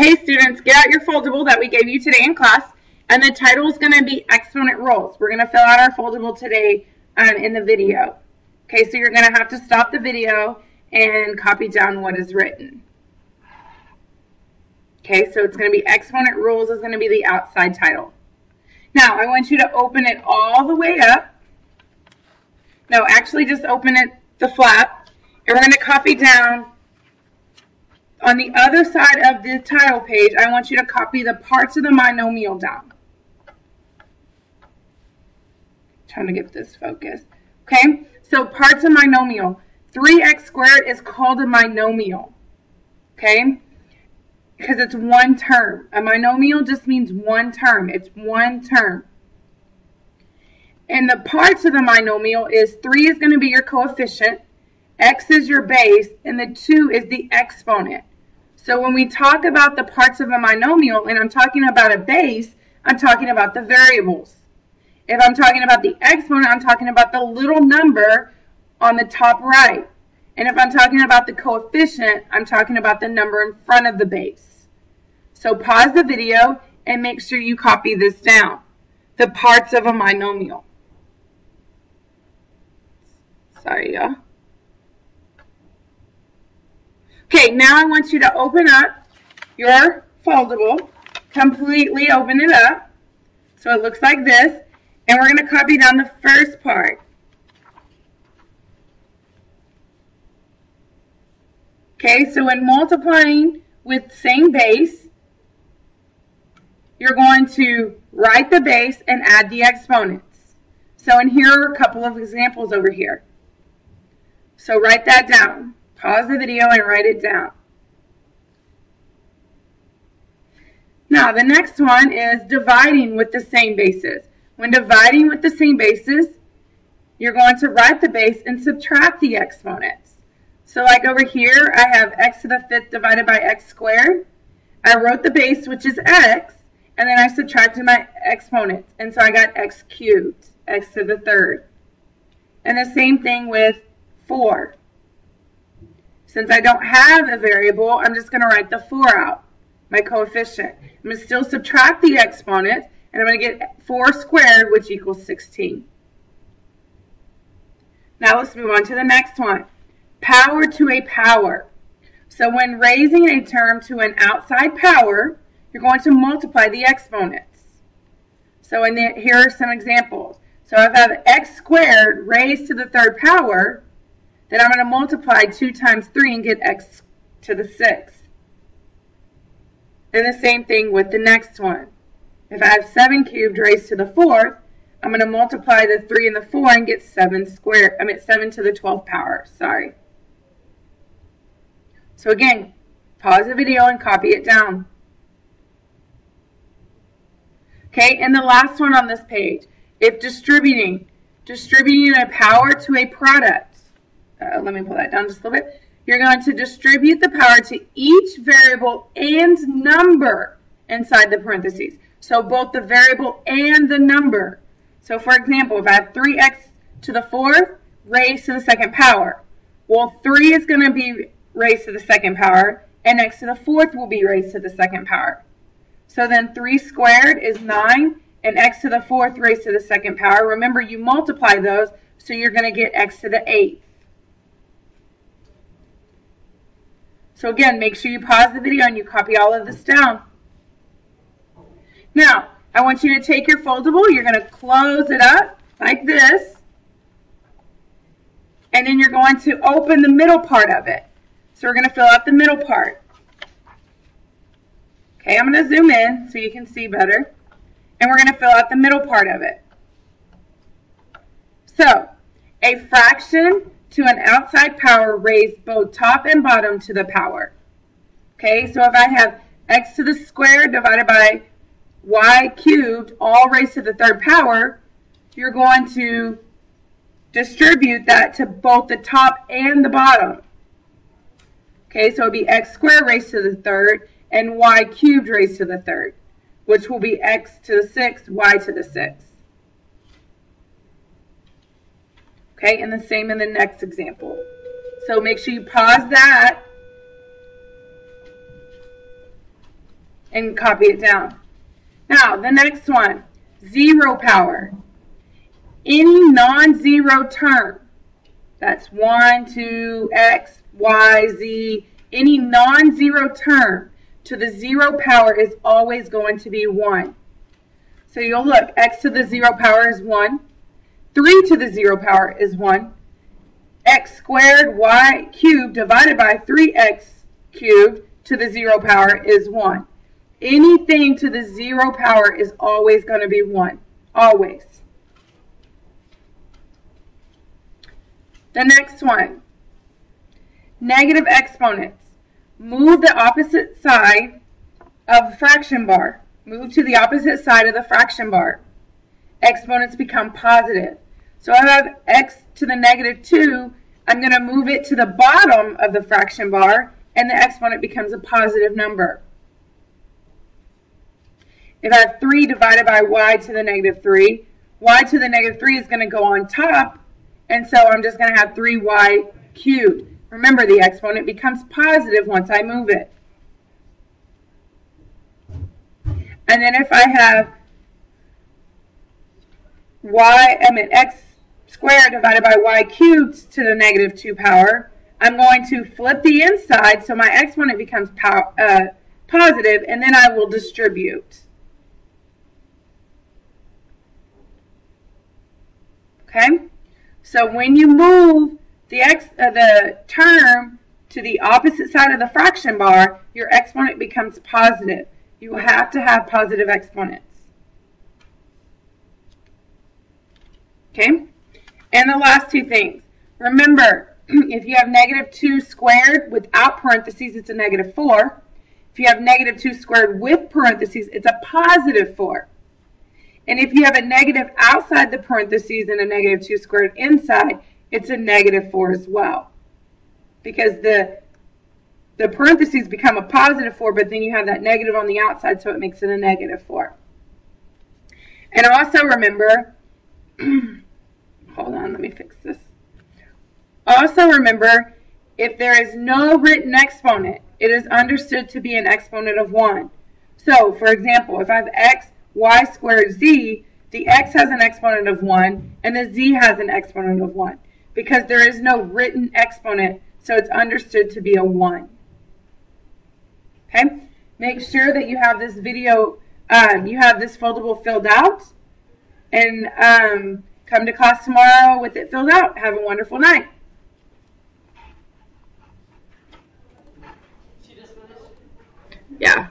Okay, students, get out your foldable that we gave you today in class, and the title is going to be Exponent Rules. We're going to fill out our foldable today in the video. Okay, so you're going to have to stop the video and copy down what is written. Okay, so it's going to be Exponent Rules is going to be the outside title. Now, I want you to open it all the way up. No, actually just open it, the flap, and we're going to copy down. On the other side of the title page, I want you to copy the parts of the binomial down. Trying to get this focused. Okay, so parts of binomial. 3x squared is called a binomial. Okay, because it's one term. A binomial just means one term. It's one term. And the parts of the binomial is 3 is going to be your coefficient, x is your base, and the 2 is the exponent. So when we talk about the parts of a binomial, and I'm talking about a base, I'm talking about the variables. If I'm talking about the exponent, I'm talking about the little number on the top right. And if I'm talking about the coefficient, I'm talking about the number in front of the base. So pause the video and make sure you copy this down. The parts of a binomial. Sorry, y'all. Okay, now I want you to open up your foldable, completely open it up, so it looks like this, and we're going to copy down the first part. Okay, so when multiplying with same base, you're going to write the base and add the exponents. So and here are a couple of examples over here. So write that down. Pause the video and write it down. Now, the next one is dividing with the same bases. When dividing with the same bases, you're going to write the base and subtract the exponents. So like over here, I have x to the 5th divided by x squared. I wrote the base, which is x, and then I subtracted my exponents. And so I got x cubed, x to the 3rd. And the same thing with 4. Since I don't have a variable, I'm just going to write the 4 out, my coefficient. I'm going to still subtract the exponent, and I'm going to get 4 squared, which equals 16. Now let's move on to the next one. Power to a power. So when raising a term to an outside power, you're going to multiply the exponents. So here are some examples. So if I have x squared raised to the 3rd power, then I'm going to multiply 2 times 3 and get x to the 6th. And the same thing with the next one. If I have 7 cubed raised to the 4th, I'm going to multiply the 3 and the 4 and get 7 to the 12th power. Sorry. So again, pause the video and copy it down. Okay, and the last one on this page. If distributing a power to a product. Let me pull that down just a little bit. You're going to distribute the power to each variable and number inside the parentheses. So both the variable and the number. So for example, if I have 3x to the 4th raised to the 2nd power, well, 3 is going to be raised to the 2nd power, and x to the 4th will be raised to the 2nd power. So then 3 squared is 9, and x to the 4th raised to the 2nd power. Remember, you multiply those, so you're going to get x to the 8th. So again, make sure you pause the video and you copy all of this down. Now, I want you to take your foldable, you're going to close it up like this, and then you're going to open the middle part of it. So we're going to fill out the middle part. Okay, I'm going to zoom in so you can see better, and we're going to fill out the middle part of it. So, a fraction to an outside power raised both top and bottom to the power. Okay, so if I have x to the squared divided by y cubed, all raised to the 3rd power, you're going to distribute that to both the top and the bottom. Okay, so it would be x squared raised to the 3rd and y cubed raised to the 3rd, which will be x to the 6th, y to the 6th. Okay, and the same in the next example. So make sure you pause that and copy it down. Now, the next one, 0 power. Any non-zero term, that's 1, 2, x, y, z, any non-zero term to the 0 power is always going to be 1. So you'll look, x to the 0 power is 1, 3 to the 0 power is 1, x squared y cubed divided by 3x cubed to the 0 power is 1. Anything to the 0 power is always going to be 1. Always. The next one, negative exponents. Move the opposite side of the fraction bar. Move to the opposite side of the fraction bar. Exponents become positive. So I have x to the negative 2. I'm going to move it to the bottom of the fraction bar, and the exponent becomes a positive number. If I have 3 divided by y to the negative 3, y to the negative 3 is going to go on top, and so I'm just going to have 3y cubed. Remember, the exponent becomes positive once I move it. And then if I have x squared divided by y cubed to the negative 2 power, I'm going to flip the inside so my exponent becomes positive, and then I will distribute. Okay? So when you move the term to the opposite side of the fraction bar, your exponent becomes positive. You have to have positive exponents. Okay? And the last two things. Remember, if you have negative 2 squared without parentheses, it's a negative 4. If you have negative 2 squared with parentheses, it's a positive 4. And if you have a negative outside the parentheses and a negative 2 squared inside, it's a negative 4 as well. Because the parentheses become a positive 4, but then you have that negative on the outside, so it makes it a negative 4. And also remember, hold on, let me fix this. Also remember, if there is no written exponent, it is understood to be an exponent of 1. So, for example, if I have x, y squared z, the x has an exponent of 1, and the z has an exponent of 1. Because there is no written exponent, so it's understood to be a 1. Okay? Make sure that you have this video, you have this foldable filled out, and come to class tomorrow with it filled out. Have a wonderful night. Yeah.